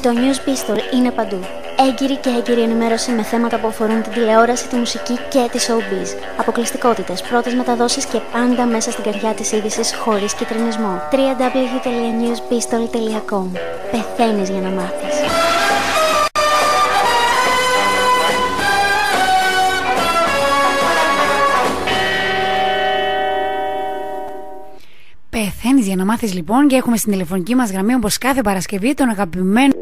Το News Pistol είναι παντού. Έγκυρη και έγκυρη ενημέρωση με θέματα που αφορούν την τηλεόραση, τη μουσική και τη showbiz. Αποκλειστικότητες, πρώτες μεταδόσεις και πάντα μέσα στην καρδιά της είδησης χωρίς κιτρινισμό. www.newspistol.com. Πεθαίνεις για να μάθεις. Πεθαίνεις για να μάθεις λοιπόν, και έχουμε στην τηλεφωνική μας γραμμή, όπως κάθε Παρασκευή, τον αγαπημένο.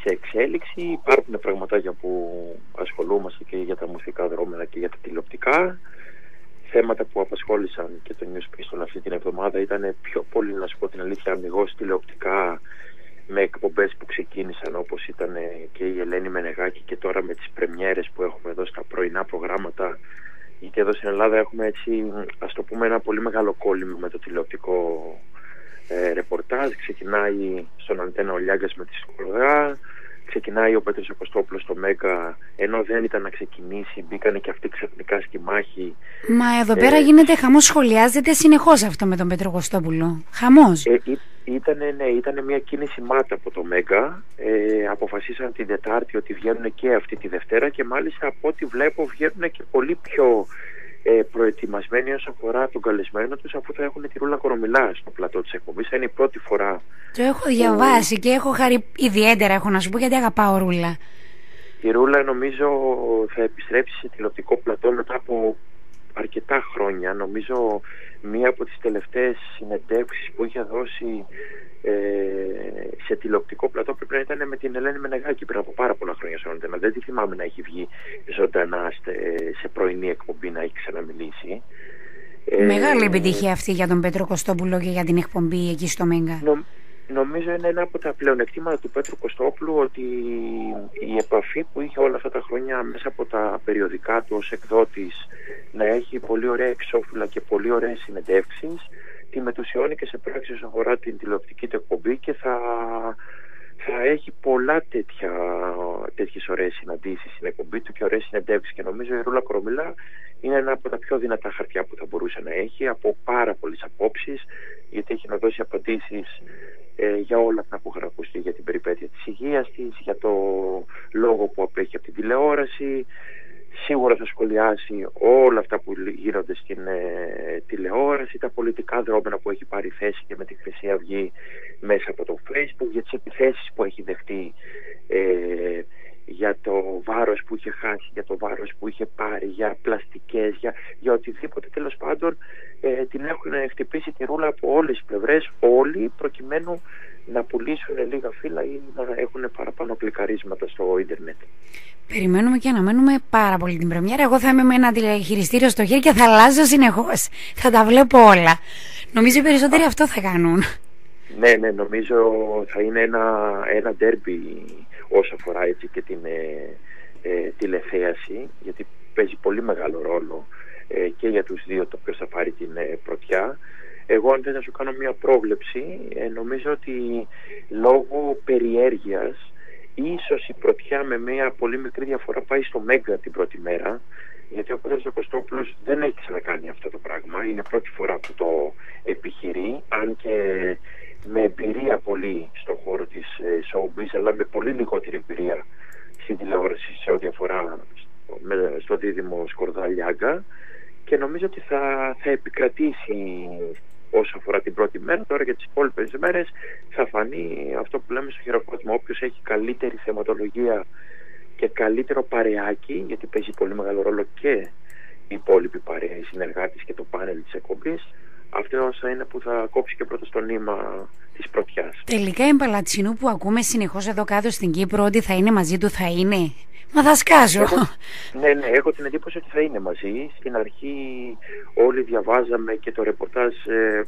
Σε εξέλιξη υπάρχουν πραγματάκια που ασχολούμαστε και για τα μουσικά δρόμενα και για τα τηλεοπτικά. Θέματα που απασχόλησαν και το News Pistol αυτή την εβδομάδα ήταν πιο πολύ, να σου πω την αλήθεια, αμιγώς τηλεοπτικά, με εκπομπές που ξεκίνησαν, όπως ήταν και η Ελένη Μενεγάκη, και τώρα με τις πρεμιέρες που έχουμε εδώ στα πρωινά προγράμματα. Γιατί εδώ στην Ελλάδα έχουμε, έτσι, ας το πούμε, ένα πολύ μεγάλο κόλλημα με το τηλεοπτικό ρεπορτάζ. Ξεκινάει στον Αντένα ο Λιάγκας με τη Σκορδά, ξεκινάει ο Πέτρος ο Κωστόπουλος στο Μέγκα, ενώ δεν ήταν να ξεκινήσει, μπήκανε και αυτοί ξαφνικά στη μάχη. Μα εδώ πέρα γίνεται χαμός, σχολιάζεται συνεχώς αυτό με τον Πέτρο Κωστόπουλο. Χαμός. Ήταν μια κίνηση μάτα από το Μέγκα. Αποφασίσαν την Τετάρτη ότι βγαίνουν και αυτή τη Δευτέρα, και μάλιστα από ό,τι βλέπω βγαίνουν και πολύ πιο προετοιμασμένοι όσον αφορά τον καλεσμένο τους, αφού θα έχουν τη Ρούλα Κορομιλά στο πλατό της εκπομπής. Θα είναι η πρώτη φορά. Το έχω διαβάσει και έχω χαρεί ιδιαίτερα, έχω να σου πω, γιατί αγαπάω Ρούλα. Η Ρούλα νομίζω θα επιστρέψει σε τηλεοπτικό πλατό μετά από αρκετά χρόνια. Νομίζω μία από τις τελευταίες συνεντεύξεις που είχε δώσει σε τηλεοπτικό πλατό πρέπει να ήταν με την Ελένη Μενεγάκη πριν από πάρα πολλά χρόνια στον Αντένα. Δεν τη θυμάμαι να έχει βγει ζωντανά σε πρωινή εκπομπή να έχει ξαναμιλήσει. Μεγάλη επιτυχία αυτή για τον Πέτρο Κωστόπουλο και για την εκπομπή εκεί στο Μέγκα. Νομίζω είναι ένα από τα πλεονεκτήματα του Πέτρου Κωστόπουλου, ότι η επαφή που είχε όλα αυτά τα χρόνια μέσα από τα περιοδικά του ως εκδότης, να έχει πολύ ωραία εξώφυλλα και πολύ ωραίες συνεντεύξεις, τη μετουσιώνει και σε πράξη όσον αφορά την τηλεοπτική του εκπομπή, και θα έχει πολλά τέτοιες ωραίες συναντήσεις στην εκπομπή του και ωραίες συνεντεύξεις. Και νομίζω η Ρούλα Κορομιλά είναι ένα από τα πιο δυνατά χαρτιά που θα μπορούσε να έχει από πάρα πολλές απόψεις, γιατί έχει να δώσει απαντήσεις για όλα αυτά που έχουν ακουστεί, για την περιπέτεια της υγείας της, για το λόγο που απέχει από την τηλεόραση. Σίγουρα θα σχολιάσει όλα αυτά που γίνονται στην τηλεόραση, τα πολιτικά δρόμενα που έχει πάρει θέση και με τη Χρυσή Αυγή μέσα από το Facebook, για τις επιθέσεις που έχει δεχτεί, για το βάρος που είχε χάσει, για το βάρος που είχε πάρει, για πλαστικές, για οτιδήποτε. Τέλος πάντων, την έχουν χτυπήσει τη Ρούλα από όλες τις πλευρές, όλοι, προκειμένου να πουλήσουν λίγα φύλλα ή να έχουν παραπάνω κλικαρίσματα στο ίντερνετ. Περιμένουμε και αναμένουμε πάρα πολύ την πρεμιέρα. Εγώ θα είμαι με ένα τηλεχειριστήριο στο χέρι και θα αλλάζω συνεχώς. Θα τα βλέπω όλα. Νομίζω οι περισσότεροι αυτό θα κάνουν. Ναι, νομίζω θα είναι ένα ντέρμπι όσο αφορά, έτσι, και την τηλεθέαση, γιατί παίζει πολύ μεγάλο ρόλο και για τους δύο το ποιος θα πάρει την πρωτιά. Εγώ, αν δεν θα σου κάνω μια πρόβλεψη, νομίζω ότι λόγω περιέργειας ίσως η πρωτιά με μια πολύ μικρή διαφορά πάει στο Μέγκα την πρώτη μέρα, γιατί ο Πέτρος Κωστόπουλος δεν έχει ξανακάνει αυτό το πράγμα. Είναι πρώτη φορά που το επιχειρεί, αν και με εμπειρία πολύ στον χώρο της showbiz, αλλά με πολύ λιγότερη εμπειρία στην τηλεόραση σε ό,τι αφορά στο δίδυμο Σκορδά Λιάγκα, και νομίζω ότι θα επικρατήσει όσο αφορά την πρώτη μέρα. Τώρα για τις υπόλοιπες μέρες θα φανεί αυτό που λέμε στο χειροκρότημα. Όποιος έχει καλύτερη θεματολογία και καλύτερο παρεάκι, γιατί παίζει πολύ μεγάλο ρόλο και η υπόλοιπη παρέα, οι συνεργάτες και το πάνελ της εκπομπής, αυτό θα είναι που θα κόψει και πρώτο στο νήμα της πρωτιάς. Τελικά η Παλατσινού που ακούμε συνεχώς εδώ κάτω στην Κύπρο, ότι θα είναι μαζί του, θα είναι? Μα θα σκάσω. Ναι, έχω την εντύπωση ότι θα είναι μαζί. Στην αρχή όλοι διαβάζαμε και το ρεπορτάζ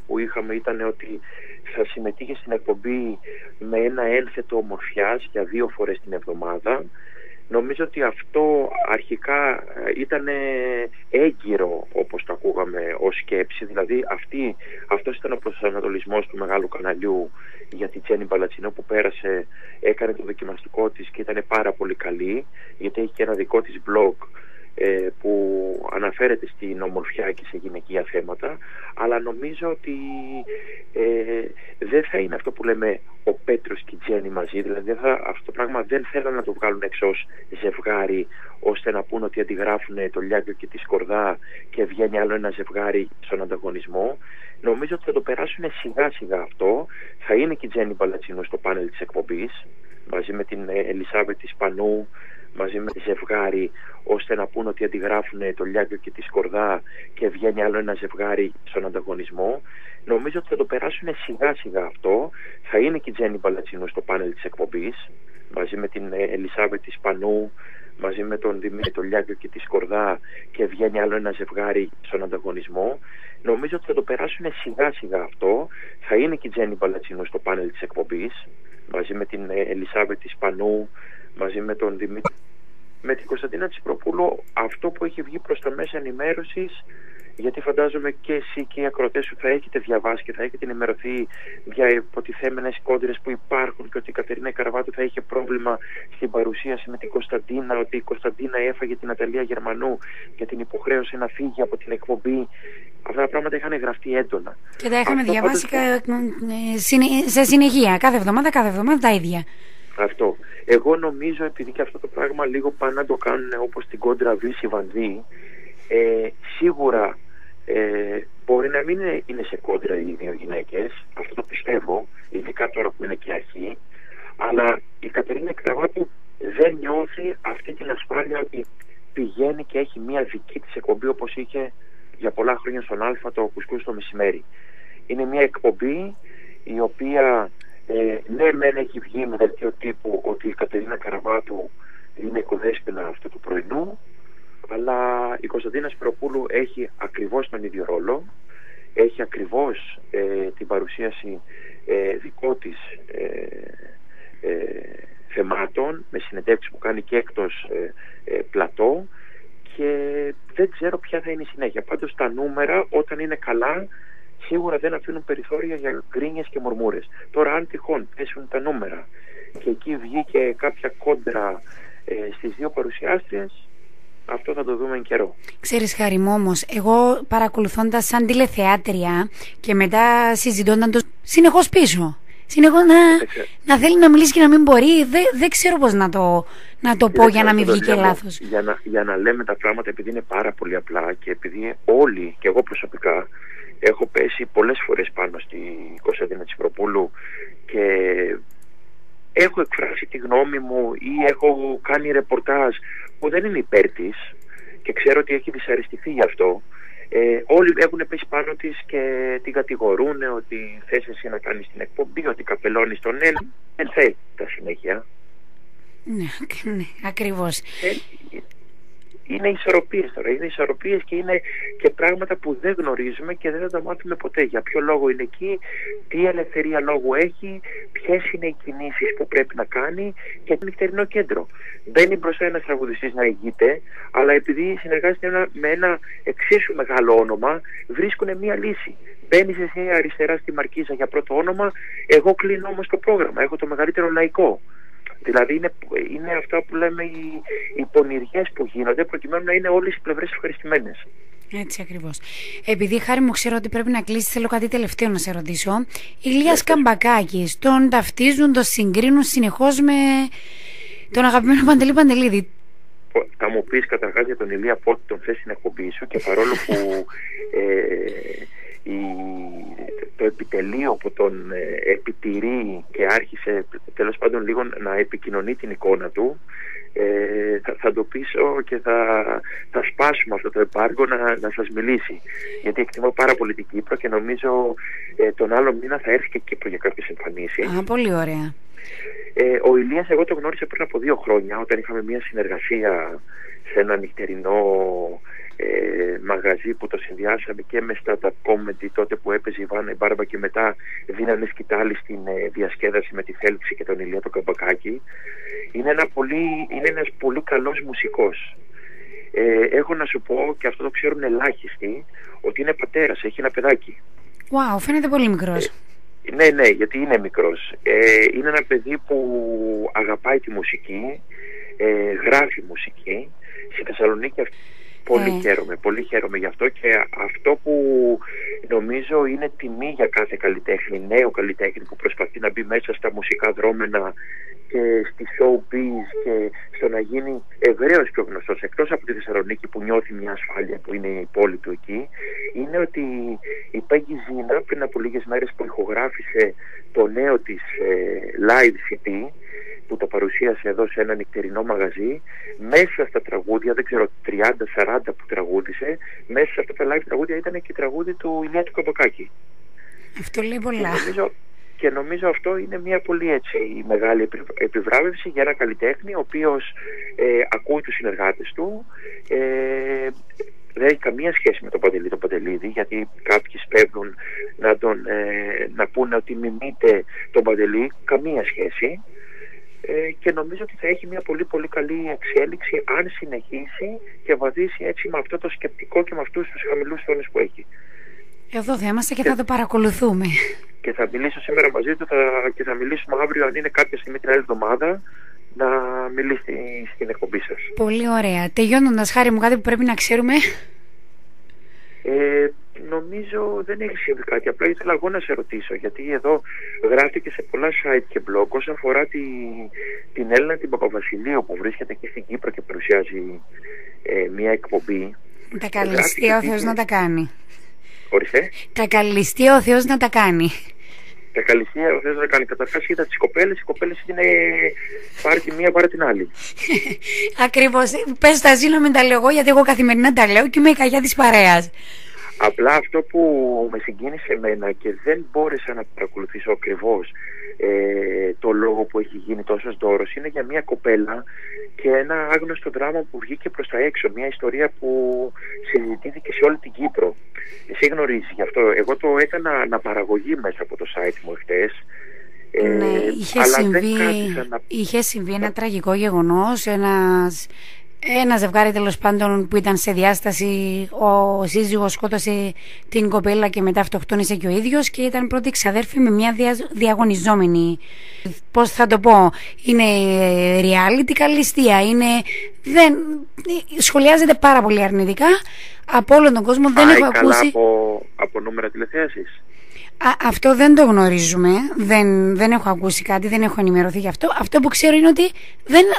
που είχαμε ήταν ότι θα συμμετείχε στην εκπομπή με ένα ένθετο ομορφιάς για 2 φορές την εβδομάδα. Νομίζω ότι αυτό αρχικά ήταν έγκυρο, όπως το ακούγαμε, ως σκέψη. Δηλαδή αυτός ήταν ο προσανατολισμός του μεγάλου καναλιού για την Τζέννη Παλατσινό, που πέρασε, έκανε το δοκιμαστικό της και ήταν πάρα πολύ καλή, γιατί έχει και ένα δικό της blog που αναφέρεται στην ομορφιά και σε γυναικεία θέματα, αλλά νομίζω ότι δεν θα είναι αυτό που λέμε ο Πέτρος και η Τζέννη μαζί, δηλαδή αυτό το πράγμα δεν θέλουν να το βγάλουν έξω ως ζευγάρι, ώστε να πούν ότι αντιγράφουν το Λιάγκο και τη Σκορδά και βγαίνει άλλο ένα ζευγάρι στον ανταγωνισμό. Νομίζω ότι θα το περάσουν σιγά σιγά αυτό. Θα είναι και η Τζέννη Μπαλατσινού στο πάνελ της εκπομπής, μαζί με την Ελισάβετ Ισπανού, μαζί με τη ζευγάρι, ώστε να πούν ότι αντιγράφουν το Λιάγκο και τη Σκορδά και βγαίνει άλλο ένα ζευγάρι στον ανταγωνισμό. Νομίζω ότι θα το περάσουν σιγά σιγά αυτό. Θα είναι και η Τζέννη Μπαλατσινού στο πάνελ της εκπομπής, μαζί με την Ελισάβετ Ισπανού, μαζί με τον Δημήτρη το Λιάγκο και τη Σκορδά και βγαίνει άλλο ένα ζευγάρι στον ανταγωνισμό. Νομίζω ότι θα το περάσουν σιγά σιγά αυτό. Θα είναι και η Τζέννη Μπαλατσινού στο πάνελ της εκπομπής, μαζί με την Ελισάβετ Ισπανού, μαζί με τον Δημήτρη. Με την Κωνσταντίνα Τσιπροπούλου, αυτό που έχει βγει προς τα μέσα ενημέρωσης, γιατί φαντάζομαι και εσύ και οι ακροατές σου θα έχετε διαβάσει και θα έχετε ενημερωθεί για υποτιθέμενες κόντρες που υπάρχουν και ότι η Κατερίνα Καραβάτου θα είχε πρόβλημα στην παρουσίαση με την Κωνσταντίνα, ότι η Κωνσταντίνα έφαγε την Αταλία Γερμανού και την υποχρέωσε να φύγει από την εκπομπή. Αυτά τα πράγματα είχαν γραφτεί έντονα. Και τα είχαμε διαβάσει σε συνεχεία, κάθε εβδομάδα τα ίδια. Αυτό. Εγώ νομίζω, επειδή και αυτό το πράγμα λίγο πάνε να το κάνουν όπως την κόντρα Βύση Βανδύ, σίγουρα μπορεί να μην είναι σε κόντρα οι δύο γυναίκες, αυτό το πιστεύω, ειδικά τώρα που είναι και αρχή, αλλά η Κατερίνα Καραβάτου δεν νιώθει αυτή την ασφάλεια ότι πηγαίνει και έχει μια δική της εκπομπή όπως είχε για πολλά χρόνια στον Α το κουσκούς το μεσημέρι. Είναι μια εκπομπή η οποία ναι μεν έχει βγει με δελτίο τύπου ότι η Κατερίνα Καραβάτου είναι οικοδέσποινα αυτού του πρωινού, αλλά η Κωνσταντίνα Σπυροπούλου έχει ακριβώς τον ίδιο ρόλο, έχει ακριβώς την παρουσίαση δικό της θεμάτων, με συνεντεύξεις που κάνει και εκτός πλατό, και δεν ξέρω ποια θα είναι η συνέχεια. Πάντως τα νούμερα όταν είναι καλά σίγουρα δεν αφήνουν περιθώρια για γκρίνιες και μουρμούρες. Τώρα αν τυχόν πέσουν τα νούμερα και εκεί βγήκε κάποια κόντρα στις δύο παρουσιάστριες, αυτό θα το δούμε εν καιρό. Ξέρεις Χάρη μου, όμως εγώ παρακολουθώντας σαν τηλεθεάτρια και μετά συζητώντας το συνεχώς πίσω, συνεχώς να θέλει να μιλήσει και να μην μπορεί, δεν ξέρω πώς να το πω για να μην βγει και λάθος. Για να λέμε τα πράγματα, επειδή είναι πάρα πολύ απλά και επειδή όλοι, και εγώ προσωπικά έχω πέσει πολλές φορές πάνω στη Κωνσταντίνα Τσιπροπούλου και έχω εκφράσει τη γνώμη μου ή έχω κάνει ρεπορτάζ που δεν είναι υπέρ της και ξέρω ότι έχει δυσαρεστηθεί γι' αυτό. Όλοι έχουν πέσει πάνω της και την κατηγορούν ότι θες εσύ να κάνεις την εκπομπή, ότι καπελώνεις τον ένα. Δεν θέλει τα συνέχεια. Ναι, ακριβώς. Είναι ισορροπίες τώρα, είναι ισορροπίες και είναι και πράγματα που δεν γνωρίζουμε και δεν θα τα μάθουμε ποτέ. Για ποιο λόγο είναι εκεί, τι ελευθερία λόγου έχει, ποιες είναι οι κινήσεις που πρέπει να κάνει και το νυχτερινό κέντρο. Μπαίνει μπροστά ένας τραγουδιστής να ηγείται, αλλά επειδή συνεργάζεται με ένα εξίσου μεγάλο όνομα, βρίσκουν μία λύση. Μπαίνεις εσύ αριστερά στη Μαρκίζα για πρώτο όνομα, εγώ κλείνω όμως το πρόγραμμα, έχω το μεγαλύτερο λαϊκό. Δηλαδή είναι αυτά που λέμε οι πονηριές που γίνονται προκειμένου να είναι όλες οι πλευρές ευχαριστημένες. Έτσι ακριβώς. Επειδή Χάρη μου ξέρω ότι πρέπει να κλείσει, θέλω κάτι τελευταίο να σε ρωτήσω. Ηλίας Καμπακάκης, τον ταυτίζουν, τον συγκρίνουν συνεχώς με τον αγαπημένο Παντελή Παντελίδη. Θα μου πεις καταρχάς για τον Ηλία πότε τον θες στην εκπομπή σου, και παρόλο που το επιτελείο που τον επιτηρεί και άρχισε τέλος πάντων λίγο να επικοινωνεί την εικόνα του, θα το πείσω και θα σπάσουμε αυτό το εμπάργκο να σας μιλήσει, γιατί εκτιμώ πάρα πολύ την Κύπρο και νομίζω τον άλλο μήνα θα έρθει και Κύπρο για κάποιες εμφανίσεις. Πολύ ωραία. Ο Ηλίας εγώ το γνώρισα πριν από 2 χρόνια όταν είχαμε μια συνεργασία σε ένα νυχτερινό μαγαζί που το συνδυάσαμε και με stand-up comedy τότε που έπαιζε η Βάνα η Μπάρμπα και μετά δίνανε σκητάλη στην διασκέδαση με τη Φέλξη και τον Ηλία τον Καμπακάκη. Είναι ένας πολύ καλός μουσικός. Έχω να σου πω, και αυτό το ξέρουν ελάχιστοι, ότι είναι πατέρας, έχει ένα παιδάκι. Wow, φαίνεται πολύ μικρός. Ναι, γιατί είναι μικρός. Είναι ένα παιδί που αγαπάει τη μουσική, γράφει μουσική, στη Θεσσαλονίκη. Πολύ χαίρομαι γι' αυτό, και αυτό που νομίζω είναι τιμή για κάθε καλλιτέχνη, νέο καλλιτέχνη που προσπαθεί να μπει μέσα στα μουσικά δρόμενα και στη showbiz και στο να γίνει ευρέως πιο γνωστός, εκτός από τη Θεσσαλονίκη που νιώθει μια ασφάλεια που είναι η πόλη του εκεί, είναι ότι η Peggy Zina πριν από λίγες μέρες που ηχογράφησε το νέο της live CD, που το παρουσίασε εδώ σε ένα νυχτερινό μαγαζί, μέσα στα τραγούδια, δεν ξέρω, 30-40 που τραγούδισε, μέσα σε αυτά τα live τραγούδια ήταν και τραγούδι του Ηλία του Καμπακάκη. Αυτό λέει πολλά. Και νομίζω αυτό είναι μια πολύ μεγάλη επιβράβευση για ένα καλλιτέχνη ο οποίος ακούει τους συνεργάτες του. Δεν έχει καμία σχέση με τον Παντελή τον Παντελίδη, γιατί κάποιοι σπέβδουν να πούνε ότι μιμείται τον Παντελή. Καμία σχέση. Και νομίζω ότι θα έχει μια πολύ πολύ καλή εξέλιξη αν συνεχίσει και βαδίσει έτσι με αυτό το σκεπτικό και με αυτούς τους χαμηλούς τόνους που έχει. Εδώ θα είμαστε και θα το παρακολουθούμε. Και θα μιλήσω σήμερα μαζί του και θα μιλήσουμε αύριο, αν είναι κάποια στιγμή την άλλη εβδομάδα, να μιλήσει στην εκπομπή σας. Πολύ ωραία. Τελειώνοντας, Χάρη μου, κάτι που πρέπει να ξέρουμε. Νομίζω δεν έχει συμβεί κάτι. Απλά ήθελα εγώ να σε ρωτήσω, γιατί εδώ γράφτηκε σε πολλά site και blog όσον αφορά την Έλληνα την Παπαβασιλείου που βρίσκεται και στην Κύπρο και παρουσιάζει μια εκπομπή. Τα καλυστεί ο Θεός να τα κάνει. Ορίστε. Τα καλυστεί ο Θεός να τα κάνει. Τα καλυστεί ο Θεός να τα κάνει. Καταρχάς είδα τις κοπέλες, οι κοπέλες είναι πάρει τη μία πάρει την άλλη. Ακριβώς. Πες τα ζήλω με τα λέω εγώ, γιατί εγώ καθημερινά τα λέω και είμαι η καγιά της παρέας. Απλά αυτό που με συγκίνησε εμένα και δεν μπόρεσα να παρακολουθήσω ακριβώς το λόγο που έχει γίνει τόσος δώρος, είναι για μια κοπέλα και ένα άγνωστο δράμα που βγήκε προς τα έξω, μια ιστορία που συζητήθηκε σε όλη την Κύπρο. Εσύ γνωρίζεις γι' αυτό. Εγώ το έκανα αναπαραγωγή μέσα από το site μου χτες. Ναι, είχε συμβεί ένα τραγικό γεγονός. Ένα ζευγάρι τέλος πάντων που ήταν σε διάσταση, ο σύζυγος σκότωσε την κοπέλα και μετά αυτοκτόνησε και ο ίδιος, και ήταν πρώτη ξαδέρφη με μια διαγωνιζόμενη. Πώς θα το πω, είναι reality καλυστία, σχολιάζεται πάρα πολύ αρνητικά από όλον τον κόσμο. Δεν έχω ακούσει από νούμερα τηλεθέασης. Αυτό δεν το γνωρίζουμε, δεν έχω ακούσει κάτι, δεν έχω ενημερωθεί γι' αυτό. Αυτό που ξέρω είναι ότι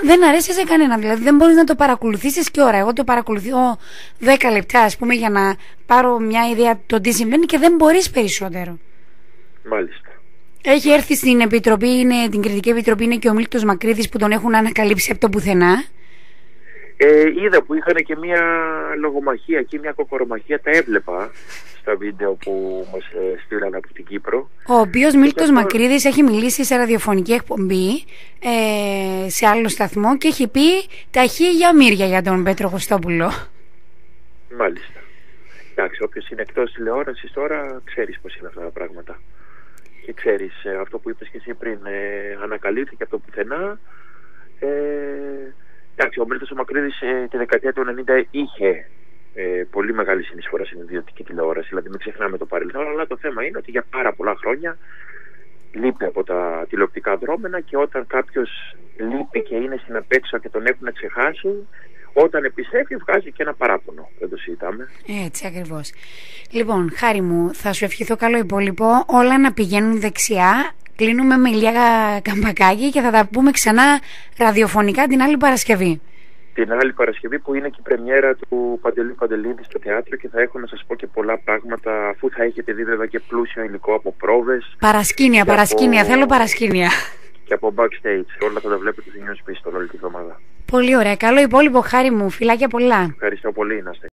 δεν αρέσει σε κανένα, δηλαδή δεν μπορείς να το παρακολουθήσεις και ώρα. Εγώ το παρακολουθώ 10 λεπτά ας πούμε για να πάρω μια ιδέα το τι συμβαίνει και δεν μπορείς περισσότερο. Μάλιστα. Έχει έρθει στην επιτροπή, την κριτική επιτροπή, είναι και ο Μίλτος Μακρύδης που τον έχουν ανακαλύψει από το πουθενά. Είδα που είχαν και μια λογομαχία και μια κοκορομαχία, τα έβλεπα στα βίντεο που μας στείλαν από την Κύπρο. Ο οποίος Μίλτος Μακρύδης έχει μιλήσει σε ραδιοφωνική εκπομπή σε άλλο σταθμό και έχει πει τα χίλια μύρια για τον Πέτρο Κωστόπουλο. Μάλιστα. Εντάξει, όποιος είναι εκτός τηλεόρασης τώρα ξέρεις πως είναι αυτά τα πράγματα. Και ξέρεις αυτό που είπες και εσύ πριν, ανακαλύφθηκε από το πουθενά. Εντάξει, ο Μίλτος Μακρύδης τη δεκαετία του 90 είχε πολύ μεγάλη συνεισφορά στην ιδιωτική τηλεόραση, δηλαδή μην ξεχνάμε το παρελθόν, αλλά το θέμα είναι ότι για πάρα πολλά χρόνια λείπει από τα τηλεοπτικά δρόμενα και όταν κάποιος λείπει και είναι στην απέξω και τον έχουν ξεχάσει, όταν επιστρέφει βγάζει και ένα παράπονο. Δεν το συζητάμε. Έτσι ακριβώς. Λοιπόν, Χάρη μου, θα σου ευχηθώ καλό υπόλοιπο, όλα να πηγαίνουν δεξιά. Κλείνουμε με Ηλία Καμπακάκη και θα τα πούμε ξανά ραδιοφωνικά την άλλη Παρασκευή. Την άλλη Παρασκευή που είναι και η πρεμιέρα του Παντελή Παντελίδη στο θέατρο και θα έχω να σας πω και πολλά πράγματα, αφού θα έχετε δει βέβαια και πλούσιο υλικό από πρόβες. Παρασκήνια, θέλω παρασκήνια. Και από backstage, όλα θα τα βλέπετε στη News Pistol όλη τη εβδομάδα. Πολύ ωραία, καλό υπόλοιπο Χάρη μου, φιλάκια πολλά. Ευχαριστώ πολύ, να είστε.